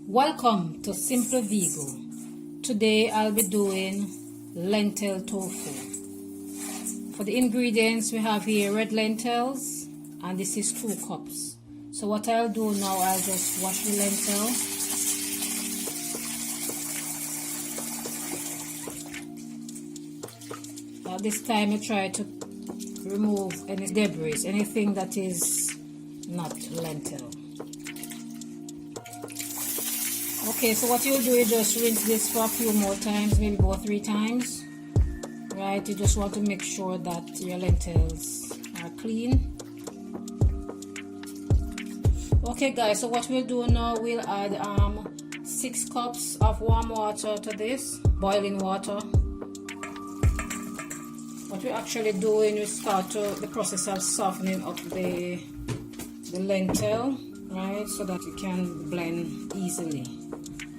Welcome to Simple Vigo. Today I'll be doing lentil tofu. For the ingredients we have here red lentils, and this is 2 cups. So what I'll do now, I'll just wash the lentil. At this time I try to remove any debris, anything that is not lentil. Okay, so what you'll do is just rinse this for a few more times, maybe about 3 times. Right, you just want to make sure that your lentils are clean. Okay guys, so what we'll do now, we'll add 6 cups of warm water to this, boiling water. What we're actually doing, we start the process of softening up the lentil, right, so that it can blend easily.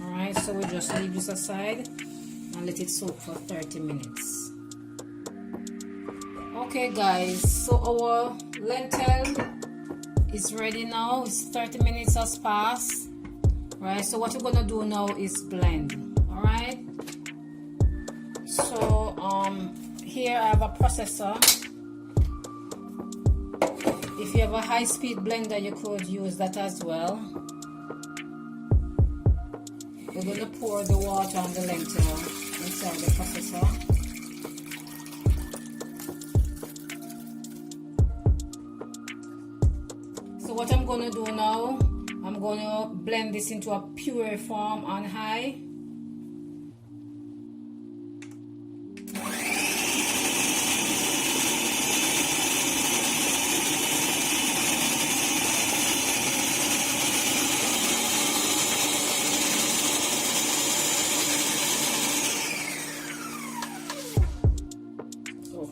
Alright, so we just leave this aside and let it soak for 30 minutes. Okay guys, so our lentil is ready now. It's 30 minutes has passed. Right, so what we're gonna do now is blend. Alright, so here I have a processor. If you have a high-speed blender, you could use that as well. We're going to pour the water on the lentil inside the processor. So what I'm going to do now, I'm going to blend this into a pure form on high.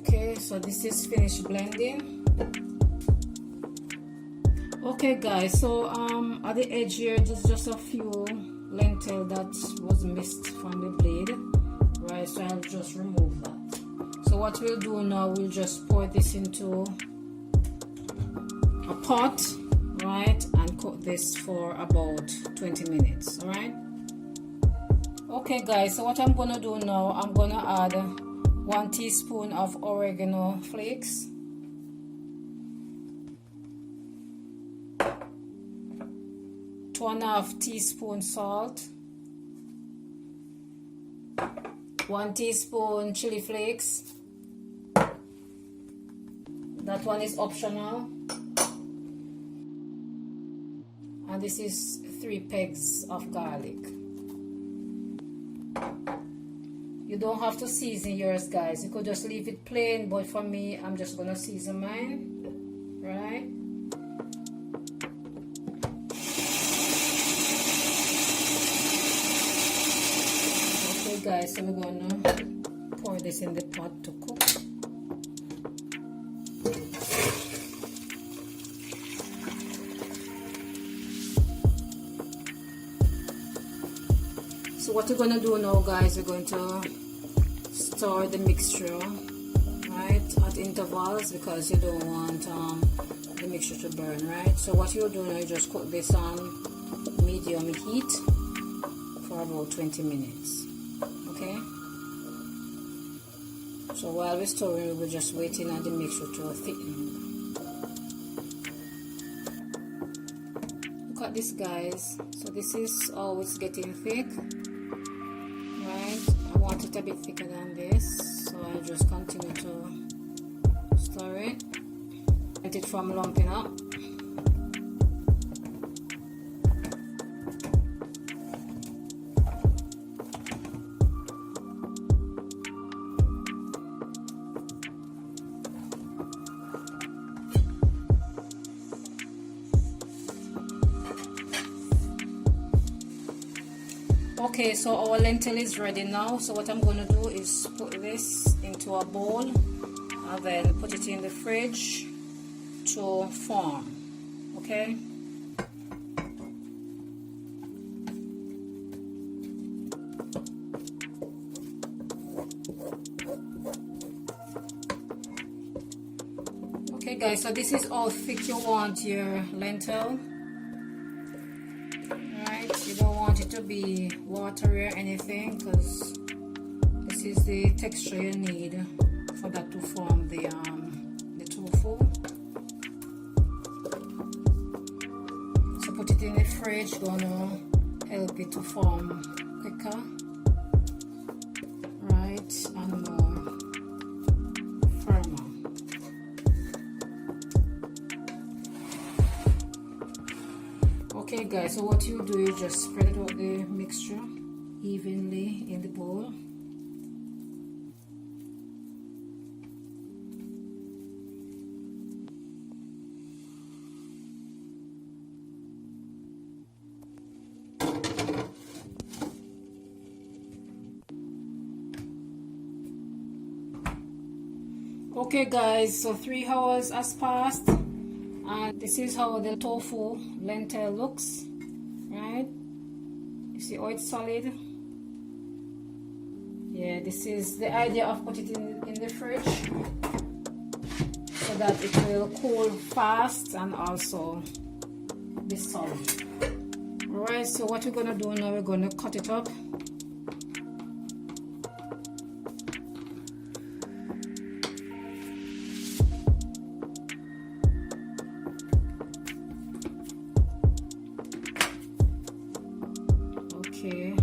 Okay, so this is finished blending. Okay guys, so at the edge here, just a few lentil that was missed from the blade, right? So I'll just remove that. So what we'll do now, we'll just pour this into a pot, right, and cook this for about 20 minutes. All right. Okay guys, so what I'm gonna do now, I'm gonna add 1 teaspoon of oregano flakes, 2.5 teaspoons salt, 1 teaspoon chili flakes. That one is optional. And this is 3 pegs of garlic. You don't have to season yours guys, you could just leave it plain, but for me I'm just gonna season mine, right? Okay guys, so we're gonna pour this in the pot to cook. So what we're gonna do now guys, we're going to stir the mixture, right, at intervals, because you don't want the mixture to burn, right? So what you'll do now, you just cook this on medium heat for about 20 minutes. Okay, so while we're stirring, we're just waiting on the mixture to thicken. Look at this guys, so this is how it's getting thick. Right, I want it a bit thicker than this, so I just continue to stir it, prevent it from lumping up. Okay, so our lentil is ready now. So what I'm going to do is put this into a bowl and then put it in the fridge to form. Okay. Okay guys, so this is how thick you want your lentil. Right, you don't want it to be watery or anything, because this is the texture you need for that to form the tofu. So put it in the fridge, gonna help it to form quicker, right, and more firmer. Okay guys, so what you do is just spread out the mixture evenly in the bowl. Okay guys, so 3 hours has passed, and this is how the tofu lentil looks, right? You see how it's solid? Yeah, this is the idea of putting it in the fridge so that it will cool fast and also be solid. Alright, so what we're gonna do now, we're gonna cut it up. Okay,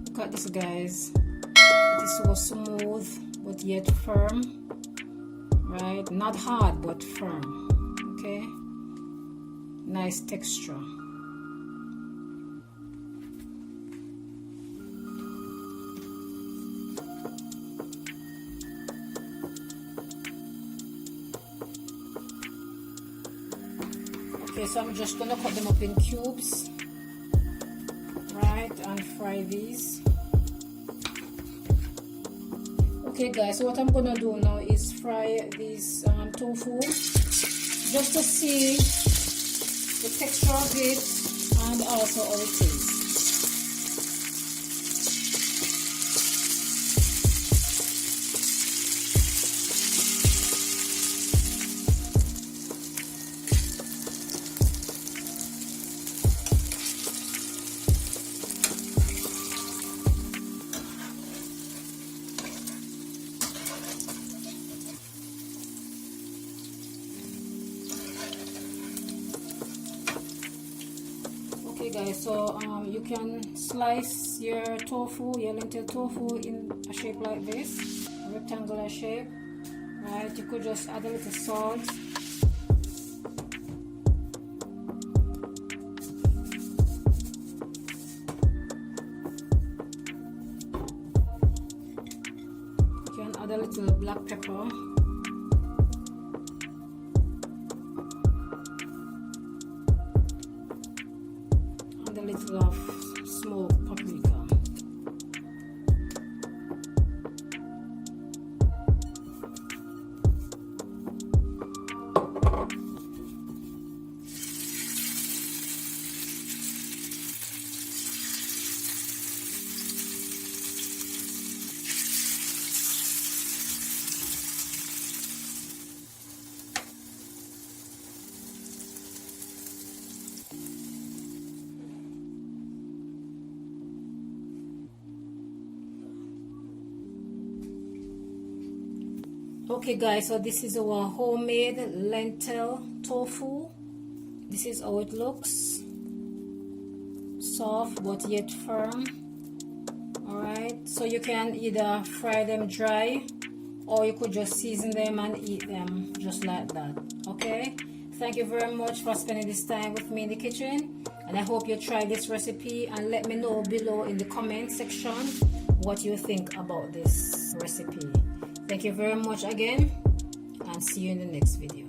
look at this guys, it is so smooth but yet firm, right? Not hard but firm. Okay, nice texture. Okay, so I'm just gonna cut them up in cubes, right, and fry these. Okay guys, so what I'm gonna do now is fry these tofu just to see the texture of it and also how it tastes. Okay guys, so you can slice your tofu, your lentil tofu in a shape like this, a rectangular shape, right? You could just add a little salt. You can add a little black pepper. A little of smoked paprika. Okay guys, so this is our homemade lentil tofu. This is how it looks, soft but yet firm. Alright, so you can either fry them dry or you could just season them and eat them just like that. Okay, thank you very much for spending this time with me in the kitchen, and I hope you try this recipe and let me know below in the comment section what you think about this recipe. Thank you very much again, and see you in the next video.